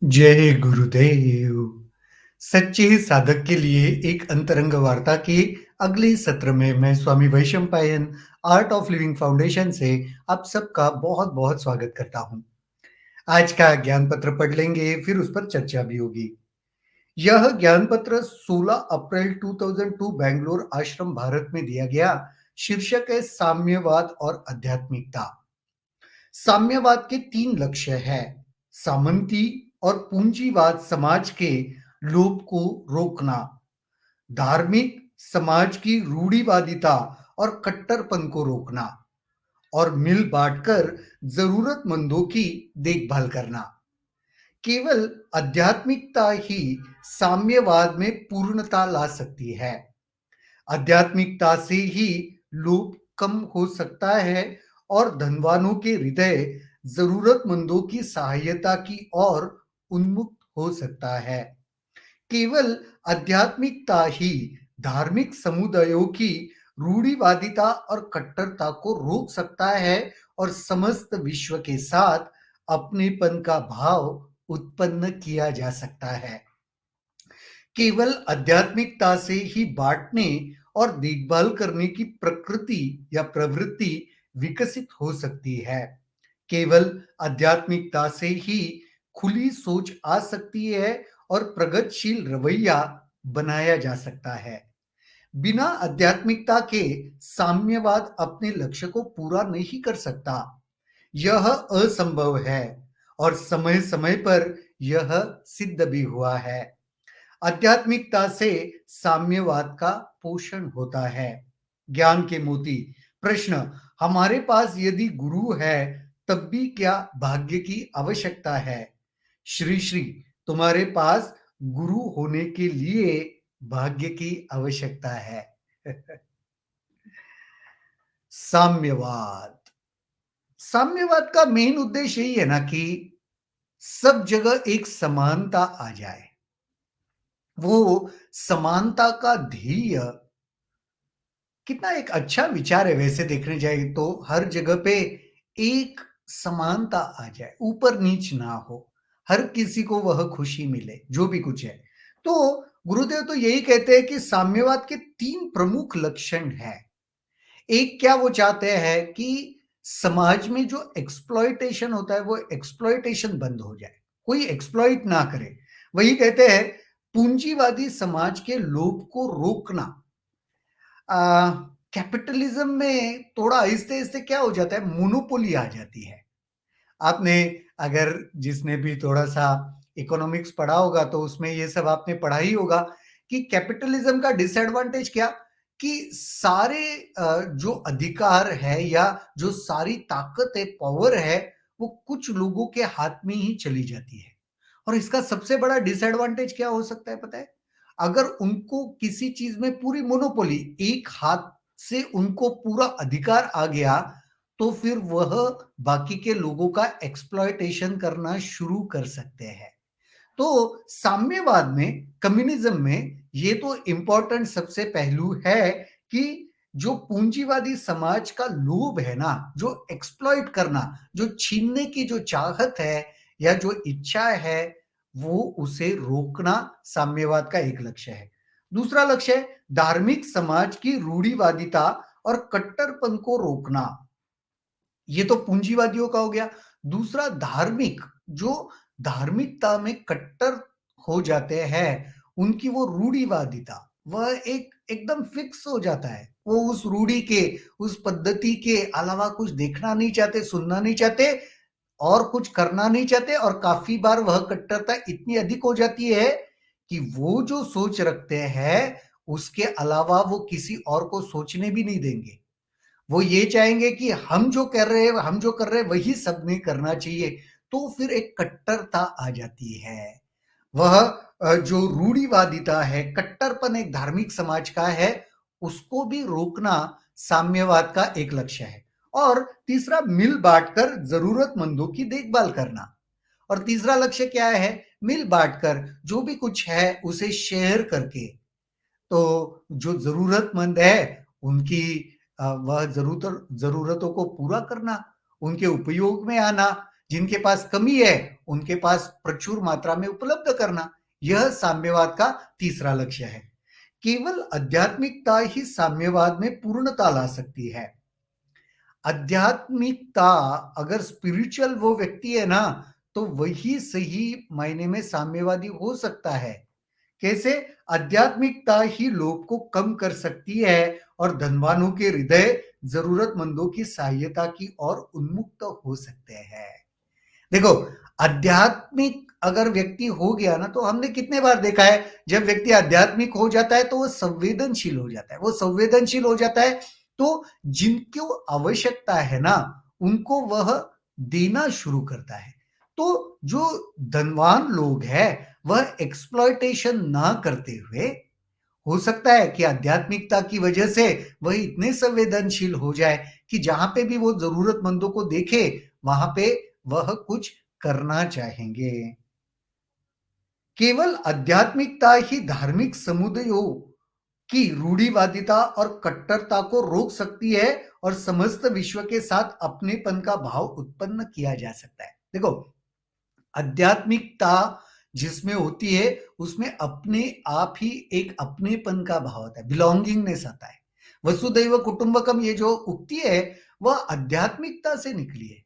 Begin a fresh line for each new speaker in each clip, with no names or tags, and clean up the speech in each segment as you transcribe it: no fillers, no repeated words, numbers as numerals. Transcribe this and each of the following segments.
जय गुरुदेव। सच्चे साधक के लिए एक अंतरंग वार्ता के अगले सत्र में मैं Swami Vaishampayan art of living foundation से आप सबका बहुत-बहुत स्वागत करता हूँ। आज का ज्ञान पत्र पढ़ लेंगे, फिर उस पर चर्चा भी होगी। यह ज्ञान पत्र 16 अप्रैल 2002 बेंगलुरु आश्रम भारत में दिया गया। शीर्षक है साम्यवाद और आध्यात्मिकता। साम्यवाद के 3 लक्ष्य हैं। सामंती और पूंजीवाद समाज के लोभ को रोकना, धार्मिक समाज की रूढ़िवादिता और कट्टरपन को रोकना और मिल बांटकर जरूरतमंदों की देखभाल करना। केवल आध्यात्मिकता ही साम्यवाद में पूर्णता ला सकती है। आध्यात्मिकता से ही लोभ कम हो सकता है और धनवानों के हृदय जरूरतमंदों की सहायता की ओर उन्मुक्त हो सकता है। केवल आध्यात्मिकता ही धार्मिक समुदायों की रूढ़िवादिता और कट्टरता को रोक सकता है और समस्त विश्व के साथ अपनेपन का भाव उत्पन्न किया जा सकता है। केवल आध्यात्मिकता से ही बांटने और देखभाल करने की प्रकृति या प्रवृत्ति विकसित हो सकती है। केवल आध्यात्मिकता से ही खुली सोच आ सकती है और प्रगतिशील रवैया बनाया जा सकता है। बिना आध्यात्मिकता के साम्यवाद अपने लक्ष्य को पूरा नहीं कर सकता। यह असंभव है और समय समय पर यह सिद्ध भी हुआ है। आध्यात्मिकता से साम्यवाद का पोषण होता है। ज्ञान के मोती। प्रश्न, हमारे पास यदि गुरु है तब भी क्या भाग्य की आवश्यकता है? श्री श्री, तुम्हारे पास गुरु होने के लिए भाग्य की आवश्यकता है। साम्यवाद। साम्यवाद का मेन उद्देश्य यही है ना कि सब जगह एक समानता आ जाए। वो समानता का ध्येय कितना एक अच्छा विचार है। वैसे देखने जाए तो हर जगह पे एक समानता आ जाए, ऊपर नीच ना हो, हर किसी को वह खुशी मिले जो भी कुछ है। तो गुरुदेव तो यही कहते हैं कि साम्यवाद के 3 प्रमुख लक्षण हैं। एक, क्या वो चाहते हैं कि समाज में जो एक्सप्लॉयटेशन होता है वो एक्सप्लॉयटेशन बंद हो जाए, कोई एक्सप्लॉइट ना करे। वही कहते हैं पूंजीवादी समाज के लोभ को रोकना। कैपिटलिज्म में थोड़ा आहिस्ते-आहिस्ते क्या हो जाता है, मोनोपोली आ जाती है। आपने अगर जिसने भी थोड़ा-सा इकोनॉमिक्स पढ़ा होगा तो उसमें ये सब आपने पढ़ा ही होगा कि कैपिटलिज्म का डिसएडवांटेज क्या, कि सारे जो अधिकार है या जो सारी ताकत है, पावर है, वो कुछ लोगों के हाथ में ही चली जाती है। और इसका सबसे बड़ा डिसएडवांटेज क्या हो सकता है पता है? अगर उनको किसी चीज़ में पूरी मोनोपोली, एक हाथ से उनको पूरा अधिकार आ गया, तो फिर वह बाकी के लोगों का एक्सप्लॉयटेशन करना शुरू कर सकते हैं। तो साम्यवाद में, कम्युनिज्म में ये तो इम्पोर्टेंट सबसे पहलू है कि जो पूंजीवादी समाज का लोभ है ना, जो एक्सप्लॉइट करना, जो छीनने की जो चाहत है या जो इच्छा है, वो उसे रोकना साम्यवाद का एक लक्ष्य है। दूसरा लक्ष्य है धार्मिक समाज की रूढ़िवादिता और कट्टरपन को रोकना। ये तो पूंजीवादियों का हो गया। दूसरा धार्मिक, जो धार्मिकता में कट्टर हो जाते हैं, उनकी वो रूढ़िवादिता, वह एक एकदम फिक्स हो जाता है। वो उस रूढ़ि के, उस पद्धति के अलावा कुछ देखना नहीं चाहते, सुनना नहीं चाहते और कुछ करना नहीं चाहते, और काफ़ी बार वह कट्टरता इतनी अधिक हो जाती है कि वो जो सोच रखते हैं, उसके अलावा वो किसी और को सोचने भी नहीं देंगे। वो ये चाहेंगे कि हम जो कर रहे हैं, हम जो कर रहे हैं वही सबने करना चाहिए। तो फिर एक कट्टरता आ जाती है। वह जो रूढ़िवादिता है, कट्टरपन एक धार्मिक समाज का है, उसको भी रोकना साम्यवाद का एक लक्ष्य है। और तीसरा, मिल बांटकर जरूरतमंदों की देखभाल करना। और तीसरा लक्ष्य क्या है? मिल बांटकर जो भी कुछ है उसे शेयर करके, तो जो ज़रूरतमंद है, उनकी वह ज़रूरतों को पूरा करना, उनके उपयोग में आना, जिनके पास कमी है, उनके पास प्रचुर मात्रा में उपलब्ध करना। यह साम्यवाद का तीसरा लक्ष्य है। केवल आध्यात्मिकता ही साम्यवाद में पूर्णता ला सकती है। आध्यात्मिकता अगर स्पिरिचुअल वो व्यक्ति है ना, तो वही सही मायने में साम्यवादी हो सकता है। कैसे? आध्यात्मिकता ही लोभ को कम कर सकती है और धनवानों के हृदय जरूरतमंदों की सहायता की ओर उन्मुक्त हो सकते हैं। देखो, आध्यात्मिक अगर व्यक्ति हो गया ना, तो हमने कितने बार देखा है, जब व्यक्ति आध्यात्मिक हो जाता है तो वो संवेदनशील हो जाता है। वो संवेदनशील हो जाता है तो जिनको आवश्यकता है ना, उनको वह देना शुरू करता है। तो जो धनवान लोग हैं, वह एक्सप्लॉयटेशन ना करते हुए, हो सकता है कि आध्यात्मिकता की वजह से वह इतने संवेदनशील हो जाए कि जहां पे भी वो जरूरतमंदों को देखे, वहां पे वह कुछ करना चाहेंगे। केवल आध्यात्मिकता ही धार्मिक समुदायों की रूढ़िवादिता और कट्टरता को रोक सकती है और समस्त विश्व के साथ अपनेपन का भाव उत्पन्न किया जा सकता है। देखो, आध्यात्मिकता जिसमें होती है, उसमें अपने आप ही एक अपनेपन का भाव होता है, बिलोंगिंगनेस आता है। वसुदैव कुटुंबकम ये जो उक्ति है, वह आध्यात्मिकता से निकली है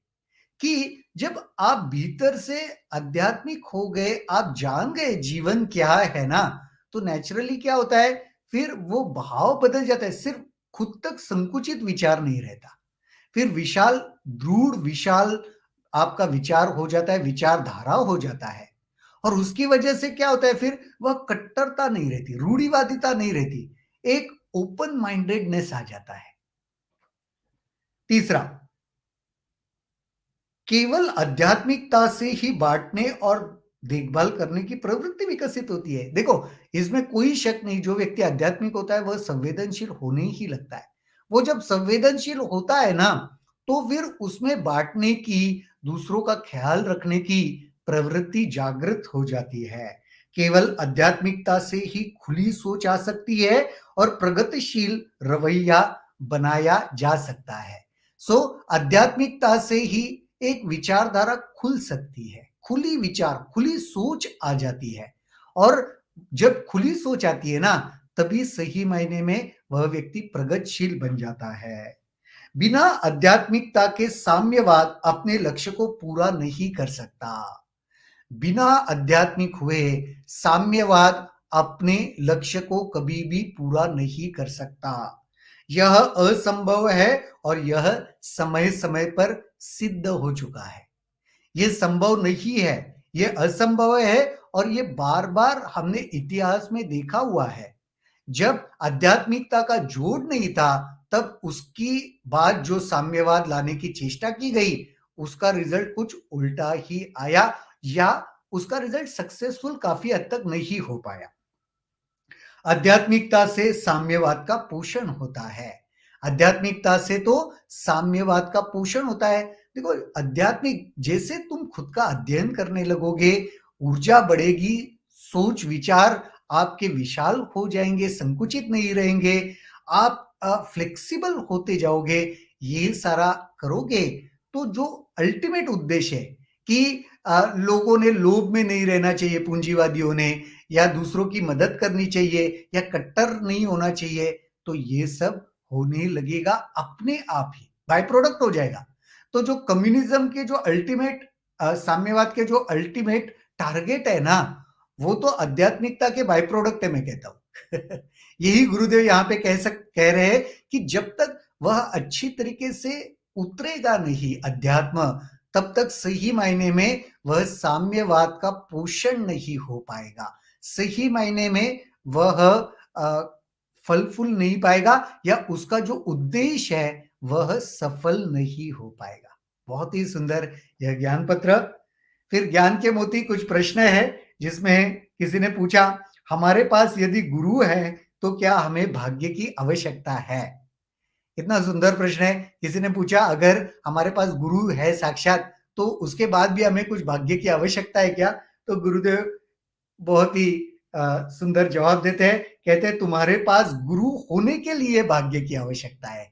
कि जब आप भीतर से आध्यात्मिक हो गए, आप जान गए जीवन क्या है ना, तो नेचुरली क्या होता है, फिर वो भाव बदल जाता है। सिर्फ खुद तक संकुचित विचार नहीं रहता, फिर विशाल, दृढ़ विशाल आपका विचार हो जाता है, विचारधारा हो जाता है। और उसकी वजह से क्या होता है, फिर वह कट्टरता नहीं रहती, रूढ़िवादिता नहीं रहती, एक ओपन माइंडेडनेस आ जाता है। तीसरा, केवल आध्यात्मिकता से ही बांटने और देखभाल करने की प्रवृत्ति विकसित होती है। देखो, इसमें कोई शक नहीं, जो व्यक्ति आध्यात्मिक होता है वह संवेदनशील होने ही लगता है। वो जब संवेदनशील होता है ना, तो फिर उसमें बांटने की, दूसरों का ख्याल रखने की प्रवृत्ति जागृत हो जाती है। केवल आध्यात्मिकता से ही खुली सोच आ सकती है और प्रगतिशील रवैया बनाया जा सकता है। सो आध्यात्मिकता से ही एक विचारधारा खुल सकती है, खुली विचार, खुली सोच आ जाती है। और जब खुली सोच आती है ना, तभी सही मायने में वह व्यक्ति प्रगतिशील बन जाता है। बिना आध्यात्मिकता के साम्यवाद अपने लक्ष्य को पूरा नहीं कर सकता। बिना आध्यात्मिक हुए साम्यवाद अपने लक्ष्य को कभी भी पूरा नहीं कर सकता। यह असंभव है और यह समय समय पर सिद्ध हो चुका है। ये संभव नहीं है, ये असंभव है, और ये बार बार हमने इतिहास में देखा हुआ है। जब आध्यात्मिकता का जोड़ नहीं था, तब उसकी बाद जो साम्यवाद लाने की चेष्टा की गई, उसका रिजल्ट कुछ उल्टा ही आया, या उसका रिजल्ट सक्सेसफुल काफी हद तक नहीं हो पाया। आध्यात्मिकता से साम्यवाद का पोषण होता है। आध्यात्मिकता से तो साम्यवाद का पोषण होता है। देखो, आध्यात्मिक जैसे तुम खुद का अध्ययन करने लगोगे, ऊर्जा बढ़ेगी, सोच विचार आपके विशाल हो जाएंगे, संकुचित नहीं रहेंगे, आप फ्लेक्सिबल होते जाओगे, ये सारा करोगे, तो जो अल्टीमेट उद्देश्य है कि लोगों ने लोभ में नहीं रहना चाहिए, पूंजीवादियों ने, या दूसरों की मदद करनी चाहिए, या कट्टर नहीं होना चाहिए, तो ये सब होने लगेगा अपने आप ही, बाय प्रोडक्ट हो जाएगा। तो जो कम्युनिज्म के जो अल्टीमेट, साम्यवाद के जो अल्टीमेट टारगेट है ना, वो तो आध्यात्मिकता के बाय प्रोडक्ट है, मैं कहता हूं। यही गुरुदेव यहाँ पे कह रहे हैं कि जब तक वह अच्छी तरीके से उतरेगा नहीं अध्यात्म, तब तक सही मायने में वह साम्यवाद का पोषण नहीं हो पाएगा, सही मायने में वह फल फूल नहीं पाएगा, या उसका जो उद्देश्य है वह सफल नहीं हो पाएगा। बहुत ही सुंदर यह ज्ञान पत्र। फिर ज्ञान के मोती कुछ प्रश्न है, जिसमें किसी ने पूछा, हमारे पास यदि गुरु है तो क्या हमें भाग्य की आवश्यकता है? इतना सुंदर प्रश्न है। किसी ने पूछा, अगर हमारे पास गुरु है साक्षात, तो उसके बाद भी हमें कुछ भाग्य की आवश्यकता है क्या? तो गुरुदेव बहुत ही सुंदर जवाब देते हैं, कहते हैं तुम्हारे पास गुरु होने के लिए भाग्य की आवश्यकता है।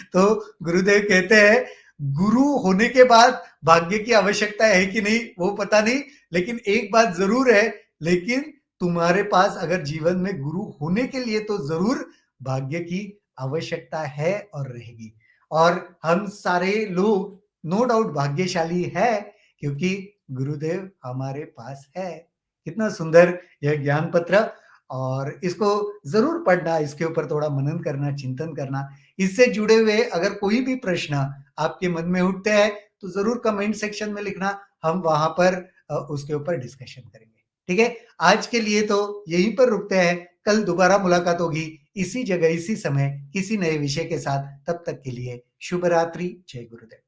तो गुरुदेव कहते हैं, गुरु होने के बाद भाग्य की आवश्यकता है कि नहीं वो पता नहीं, लेकिन एक बात ज़रूर है, लेकिन तुम्हारे पास अगर जीवन में गुरु होने के लिए तो ज़रूर भाग्य की आवश्यकता है और रहेगी। और हम सारे लोग नो डाउट भाग्यशाली है क्योंकि गुरुदेव हमारे पास है। कितना सुंदर यह ज्ञान पत्र और इसको ज़रूर पढ़ना, इसके ऊपर थोड़ा मनन करना, चिंतन करना। इससे जुड़े हुए अगर कोई भी प्रश्न आपके मन में उठते हैं, तो ज़रूर कमेंट सेक्शन में लिखना, हम वहाँ पर उसके ऊपर डिस्कशन करेंगे। ठीक है? आज के लिए तो यहीं पर रुकते हैं, कल दोबारा मुलाकात होगी, इसी जगह, इसी समय, किसी नए विषय के साथ। तब तक के लिए शुभ रात्रि, जय गुरुदेव।